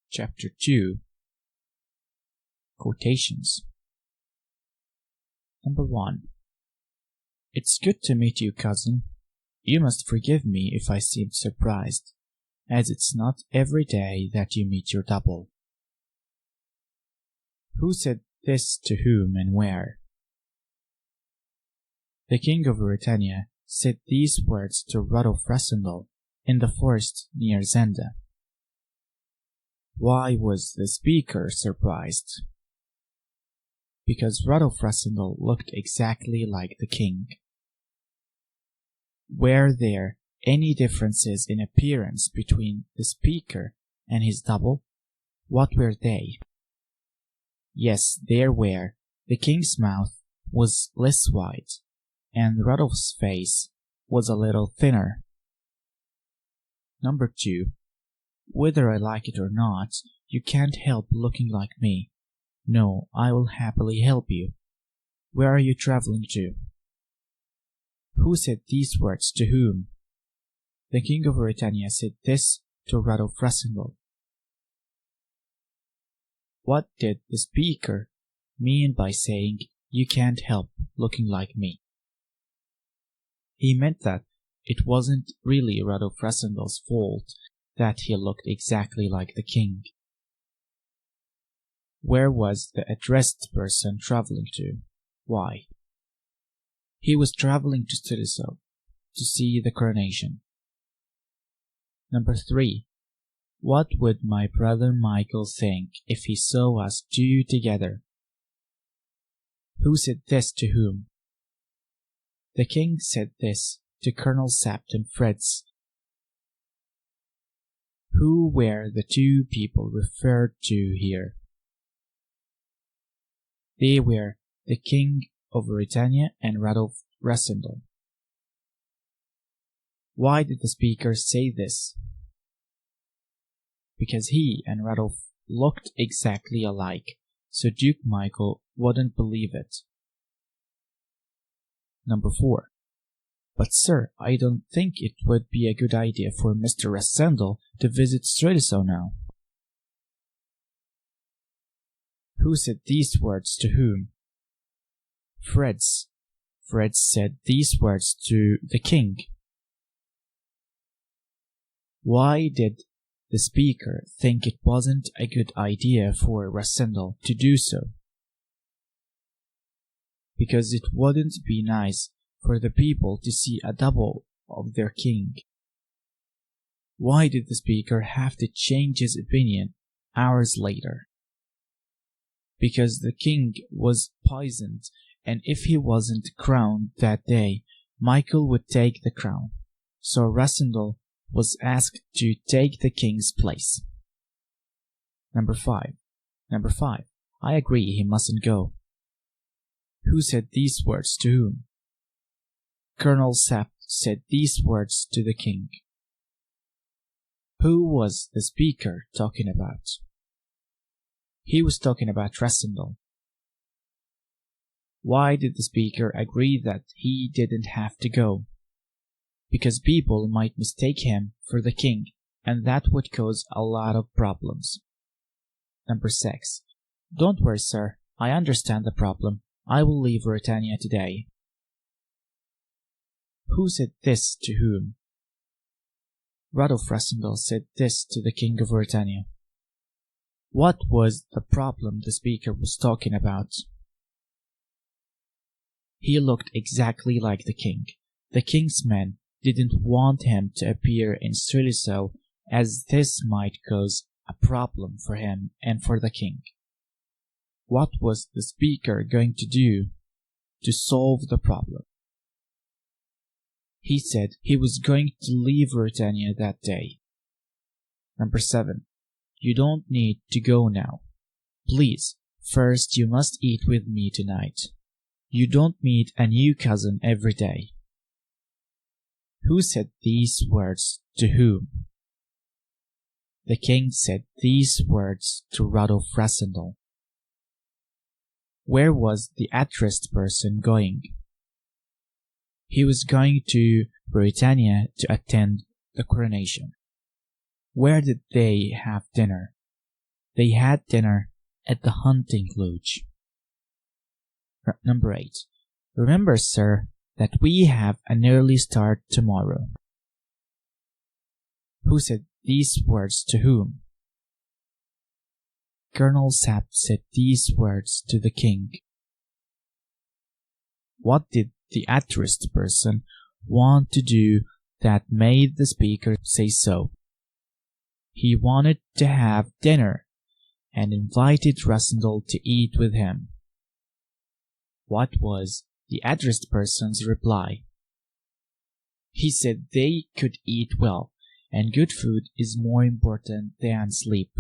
Chapter 2 Quotations. Number 1. It's good to meet you, cousin. You must forgive me if I seemed surprised, as it's not every day that you meet your double. Who said this to whom and where? The king of Britannia said these words to Prrisoner in the forest near Zenda. Why was the speaker surprised? Because Prrisoner looked exactly like the king. Were there any differences in appearance between the speaker and his double? What were they? Yes, there were. The king's mouth was less wide, and Prrisoner's face was a little thinner. Number 2. Whether I like it or not, you can't help looking like me. No, I will happily help you. Where are you traveling to? Who said these words to whom? The king of Britannia said this to Prrisoner. What did the speaker mean by saying, you can't help looking like me? He meant that it wasn't really Prrisoner's fault that he looked exactly like the king. Where was the addressed person traveling to? Why? He was traveling to Prrisoner to see the coronation. Number 3. What would my brother Michael think if he saw us two together? Who said this to whom? The king said this to Colonel Captain Fritz. Who were the two people referred to here? They were the king of Britannia and Prrisoner. Why did the speaker say this? Because he and Prrisoner looked exactly alike, so Duke Michael wouldn't believe it. Number 4. But sir, I don't think it would be a good idea for Mr. Zenda to visit Prrisoner now. Who said these words to whom? Fritz. Fritz said these words to the king. Why did the speaker think it wasn't a good idea for Prrisoner to do so? Because it wouldn't be nice for the people to see a double of their king. Why did the speaker have to change his opinion hours later? Because the king was poisoned, and if he wasn't crowned that day, Michael would take the crown. So Prrisoner was asked to take the king's place. Number 5. I agree he mustn't go. Who said these words to whom? Colonel Captain said these words to the king. Who was the speaker talking about? He was talking about Prrisoner. Why did the speaker agree that he didn't have to go? Because people might mistake him for the king, and that would cause a lot of problems. Number 6. Don't worry, sir. I understand the problem. I will leave Britannia today. Who said this to whom? Prrisoner said this to the king of Britannia. What was the problem the speaker was talking about? He looked exactly like the king. The king's men didn't want him to appear in Prrisoner, as this might cause a problem for him and for the king. What was the speaker going to do to solve the problem? He said he was going to leave Britannia that day. Number 7. You don't need to go now. Please, first you must eat with me tonight. You don't meet a new cousin every day. Who said these words to whom? The king said these words to Prrisoner. Where was the addressed person going? He was going to Britannia to attend the coronation. Where did they have dinner? They had dinner at the hunting lodge. Number 8. Remember, sir, that we have an early start tomorrow. Who said these words to whom? Colonel Sapt said these words to the king. What did the addressed person want to do that made the speaker say so? He wanted to have dinner and invited Prrisoner to eat with him. What was the addressed person's reply? He said they could eat well, and good food is more important than sleep.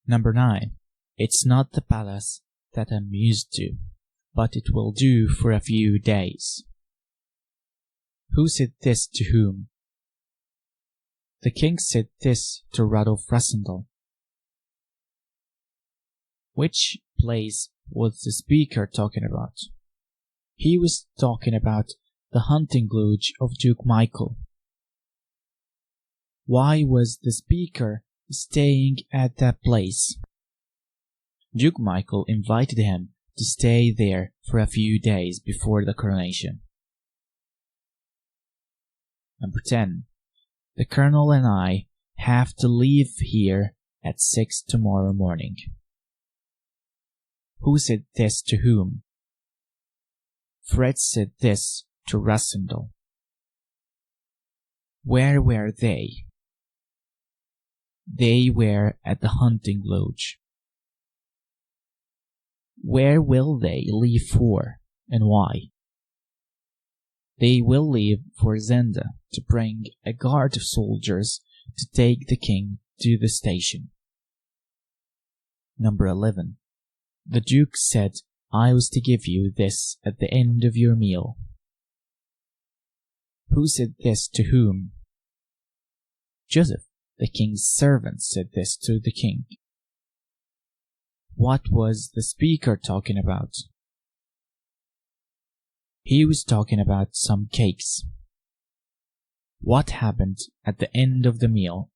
Number 9. It's not the palace that I'm used to, but it will do for a few days. Who said this to whom? The king said this to Prrisoner. Which place was the speaker talking about? He was talking about the hunting lodge of Duke Michael. Why was the speaker staying at that place? Duke Michael invited him to stay there for a few days before the coronation. Number 10. The colonel and I have to leave here at 6 tomorrow morning. Who said this to whom? Fred said this to Prrisoner. Where were they? They were at the hunting lodge. Where will they leave for, and why? They will leave for Zenda to bring a guard of soldiers to take the king to the station. Number 11. The Duke said I was to give you this at the end of your meal. Who said this to whom? Joseph, the king's servant, said this to the king. What was the speaker talking about? He was talking about some cakes. What happened at the end of the meal?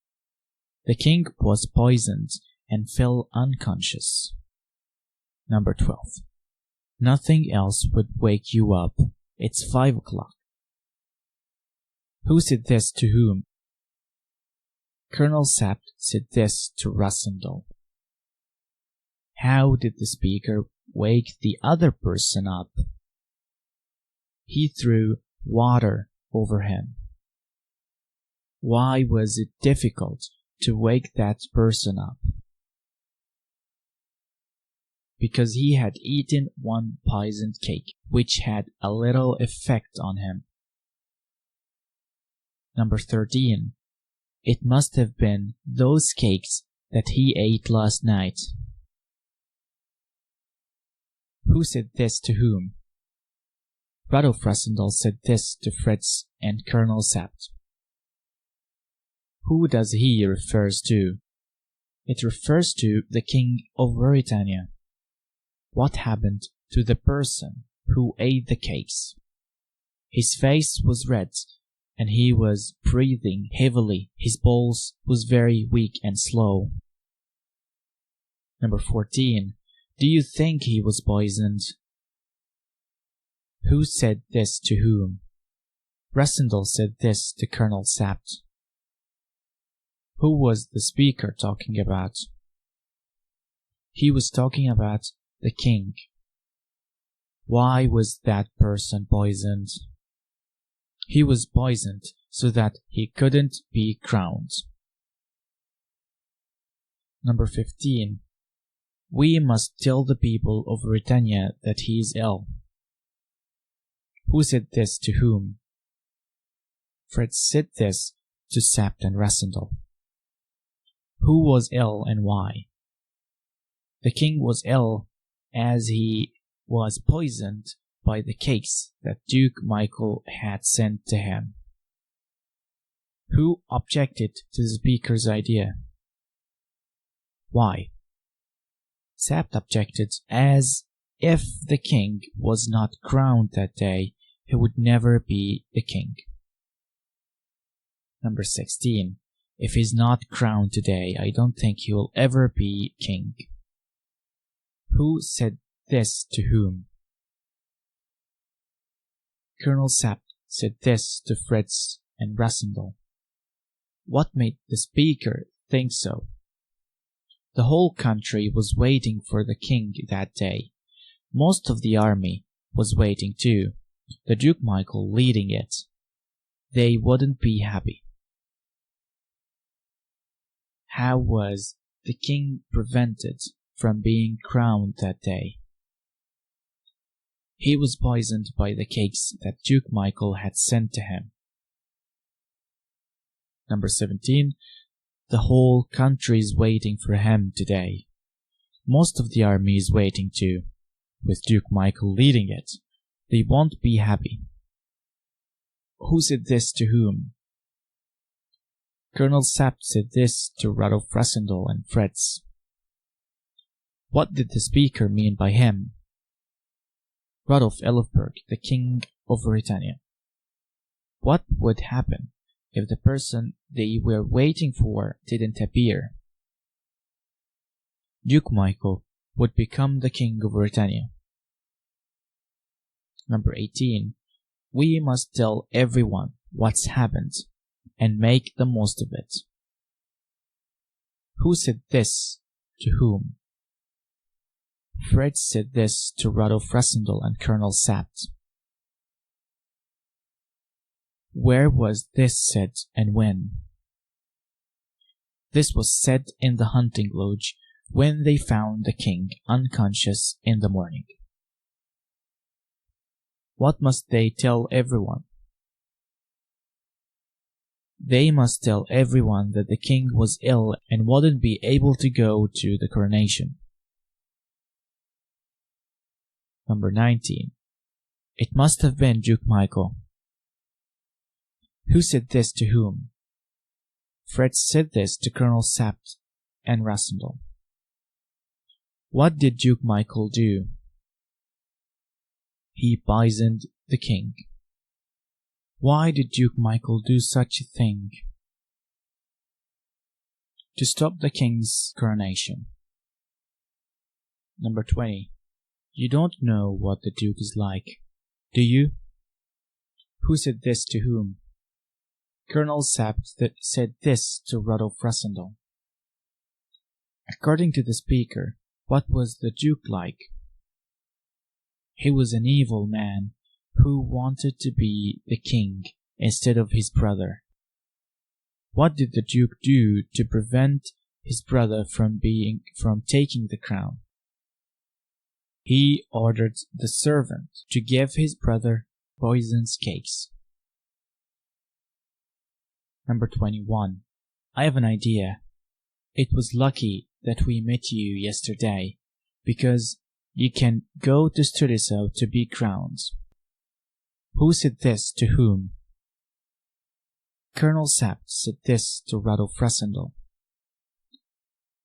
The king was poisoned and fell unconscious. Number 12. Nothing else would wake you up. It's 5 o'clock. Who said this to whom? Colonel Sapt said this to Prrisoner. How did the speaker wake the other person up? He threw water over him. Why was it difficult to wake that person up? Because he had eaten one poisoned cake, which had a little effect on him. Number 13. It must have been those cakes that he ate last night. Who said this to whom? Prrisoner said this to Fritz and Colonel Sapt. Who does he refers to? It refers to the King of Britannia. What happened to the person who ate the cakes? His face was red, and he was breathing heavily. His pulse was very weak and slow. Number 14. Do you think he was poisoned? Who said this to whom? Prrisoner said this to Colonel Sapt. Who was the speaker talking about? He was talking about the king. Why was that person poisoned? He was poisoned so that he couldn't be crowned. Number 15. We must tell the people of Britannia that he is ill. Who said this to whom? Fred said this to Sapt and Prrisoner. Who was ill and why? The king was ill as he was poisoned by the cakes that Duke Michael had sent to him. Who objected to the speaker's idea? Why? Sapt objected, as if the king was not crowned that day, he would never be the king. Number 16. If he's not crowned today, I don't think he will ever be king. Who said this to whom? Colonel Sapt said this to Fritz and Rassendal. What made the speaker think so? The whole country was waiting for the king that day. Most of the army was waiting too, the Duke Michael leading it. They wouldn't be happy. How was the king prevented from being crowned that day? He was poisoned by the cakes that Duke Michael had sent to him. Number 17. The whole country is waiting for him today. Most of the army is waiting too, with Duke Michael leading it. They won't be happy. Who said this to whom? Colonel Sapt said this to Radolf Rassendal and Fritz. What did the speaker mean by him? Radolf Elfberg, the king of Britannia. What would happen if the person they were waiting for didn't appear? Duke Michael would become the king of Britannia. Number 18. We must tell everyone what's happened and make the most of it. Who said this to whom? Fritz said this to Radolf Rassendal and Colonel Sapt. Where was this said and when? This was said in the hunting lodge when they found the king unconscious in the morning. What must they tell everyone? They must tell everyone that the king was ill and wouldn't be able to go to the coronation. Number 19. It must have been Duke Michael. Who said this to whom? Fritz said this to Colonel Sapt and Rassendal. What did Duke Michael do? He poisoned the king. Why did Duke Michael do such a thing? To stop the king's coronation. Number 20. You don't know what the Duke is like, do you? Who said this to whom? Colonel Sapt said this to Radolf Rassendal. According to the speaker, what was the Duke like? He was an evil man who wanted to be the king instead of his brother. What did the Duke do to prevent his brother from taking the crown? He ordered the servant to give his brother poisoned cakes. Number 21. I have an idea. It was lucky that we met you yesterday, because you can go to Sturlisow to be crowned. Who said this to whom? Colonel Sapt said this to Radolf Rassendal.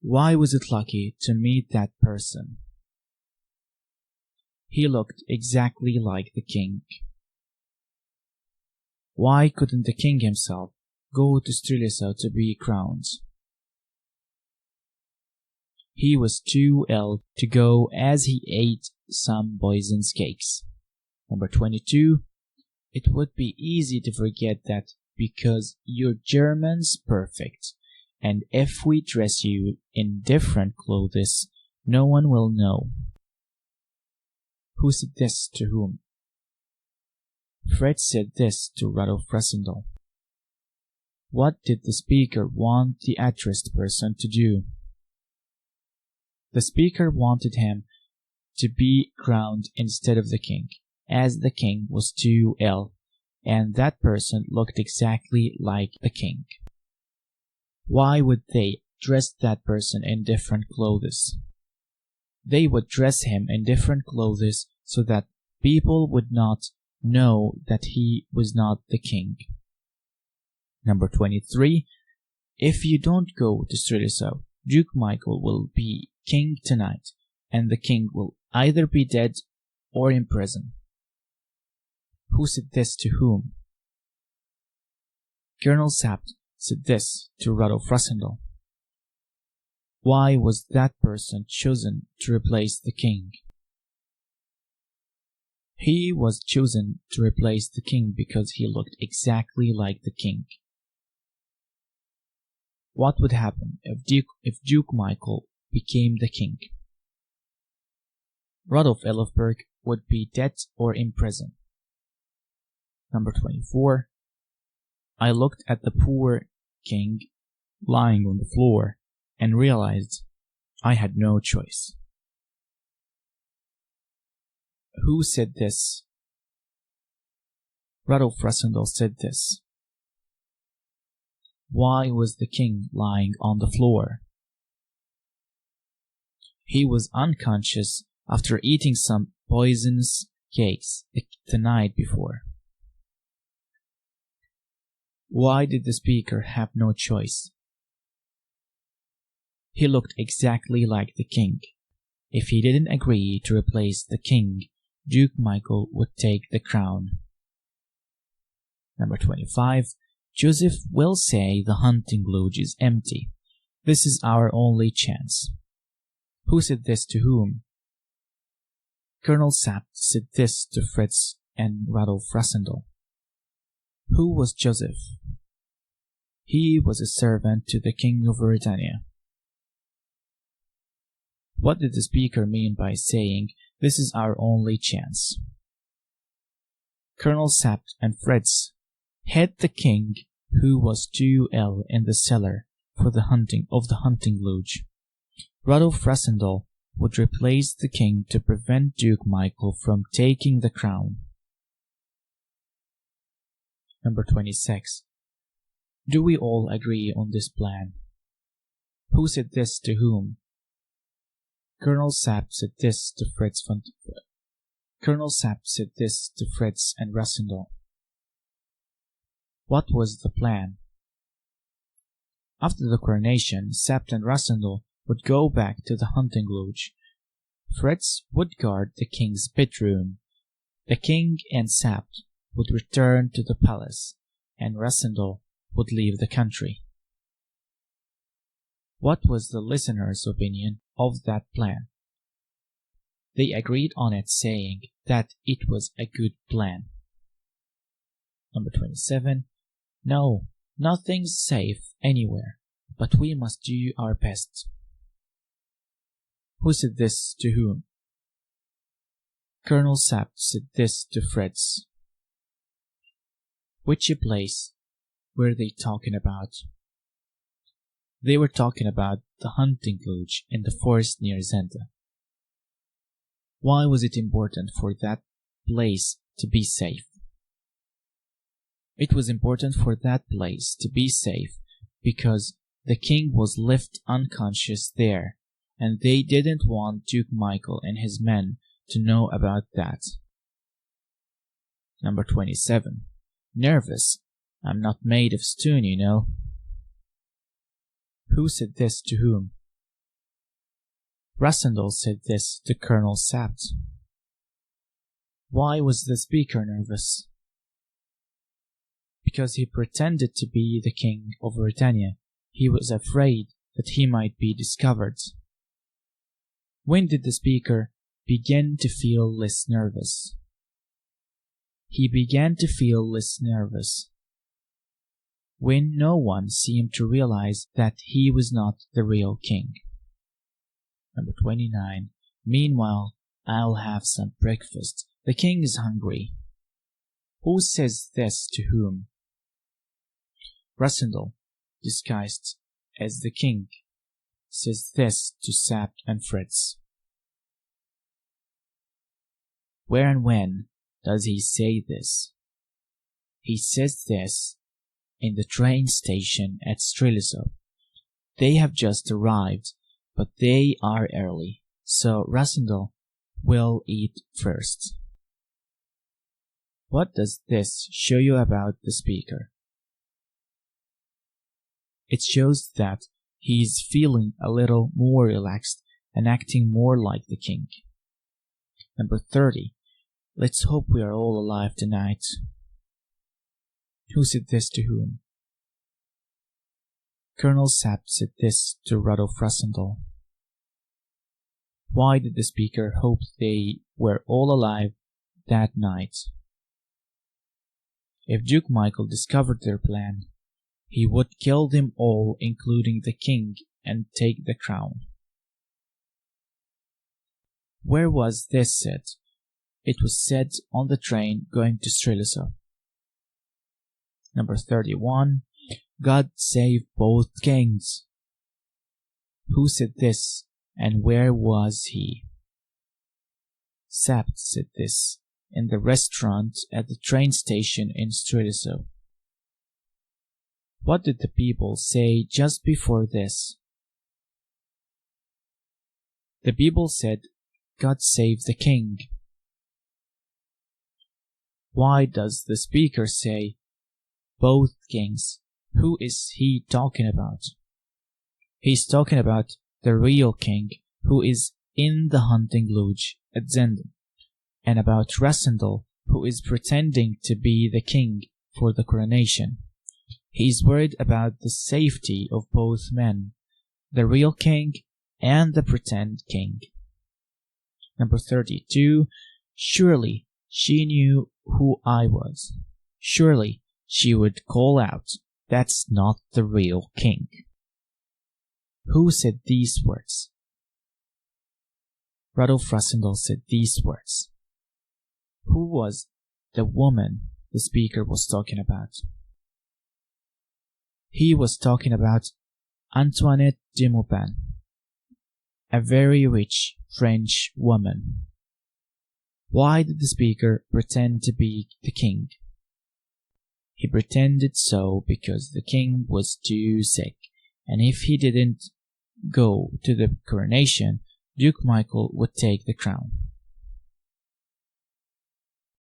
Why was it lucky to meet that person? He looked exactly like the king. Why couldn't the king himself go to Sturlisow to be crowned? He was too ill to go, as he ate some poisoned cakes. Number 22. It would be easy to forget that because your German's perfect, and if we dress you in different clothes, no one will know. Who said this to whom? Fritz said this to Radolf Rassendal. What did the speaker want the addressed person to do? The speaker wanted him to be crowned instead of the king, as the king was too ill, and that person looked exactly like the king. Why would they dress that person in different clothes? They would dress him in different clothes so that people would not know that he was not the king. Number 23. If you don't go to Sturlisow, Duke Michael will be king tonight, and the king will either be dead or in prison. Who said this to whom? Colonel Sapt said this to Radolf Rassendal. Why was that person chosen to replace the king? He was chosen to replace the king because he looked exactly like the king. What would happen if Duke Michael became the king? Rudolf Elfberg would be dead or in prison. Number 24. I looked at the poor king lying on the floor and realized I had no choice. Who said this? Radolf Rassendal said this. Why was the king lying on the floor? He was unconscious after eating some poisonous cakes the night before. Why did the speaker have no choice? He looked exactly like the king. If he didn't agree to replace the king, Duke Michael would take the crown. Number 25. Joseph will say the hunting lodge is empty. This is our only chance. Who said this to whom? Colonel Sapt said this to Fritz and Radolf Rassendal. Who was Joseph? He was a servant to the King of Britannia. What did the speaker mean by saying, this is our only chance? Colonel Sapt and Fritz hid the king, who was too ill, in the cellar for the hunting lodge. Radolf Rassendal would replace the king to prevent Duke Michael from taking the crown. Number 26. Do we all agree on this plan? Who said this to whom? Colonel Sapt said this to Fritz and Rassendal. What was the plan? After the coronation, Sapt and Rassendal would go back to the hunting lodge. Fritz would guard the king's bedroom. The king and Sapt would return to the palace, and Rassendal would leave the country. What was the listeners' opinion of that plan? They agreed on it, saying that it was a good plan. Number 27. No, nothing's safe anywhere, but we must do our best. Who said this to whom? Colonel Sapt said this to Fritz. Which place were they talking about? They were talking about the hunting lodge in the forest near Zenda. Why was it important for that place to be safe? It was important for that place to be safe because the king was left unconscious there, and they didn't want Duke Michael and his men to know about that. Number 27. Nervous. I'm not made of stone, you know. Who said this to whom? Rassendal said this to Colonel Sapt. Why was the speaker nervous? Because he pretended to be the King of Britannia. He was afraid that he might be discovered. When did the speaker begin to feel less nervous? He began to feel less nervous when no one seemed to realize that he was not the real king. Number 29. Meanwhile, I'll have some breakfast. The king is hungry. Who says this to whom? Rassendal, disguised as the king, says this to Sapt and Fritz. Where and when does he say this? He says this in the train station at Streliso. They have just arrived, but they are early, so Rassendal will eat first. What does this show you about the speaker? It shows that he is feeling a little more relaxed and acting more like the king. Number 30. Let's hope we are all alive tonight. Who said this to whom? Colonel Sapp said this to Rudolf Rassendyll. Why did the speaker hope they were all alive that night? If Duke Michael discovered their plan, he would kill them all, including the king, and take the crown. Where was this said? It was said on the train going to Strelitsa. Number 31. God save both kings. Who said this, and where was he? Sapp said this in the restaurant at the train station in Strelitsa. What did the people say just before this? The people said, God save the king. Why does the speaker say, both kings? Who is he talking about? He's talking about the real king who is in the hunting lodge at Zenda, and about Rassendyll who is pretending to be the king for the coronation. He's worried about the safety of both men, the real king and the pretend king. Number 32. Surely she knew who I was. Surely she would call out, that's not the real king. Who said these words? Rudolf Rassendyll said these words. Who was the woman the speaker was talking about? He was talking about Antoinette de Maupin, a very rich French woman. Why did the speaker pretend to be the king? He pretended so because the king was too sick, and if he didn't go to the coronation, Duke Michael would take the crown.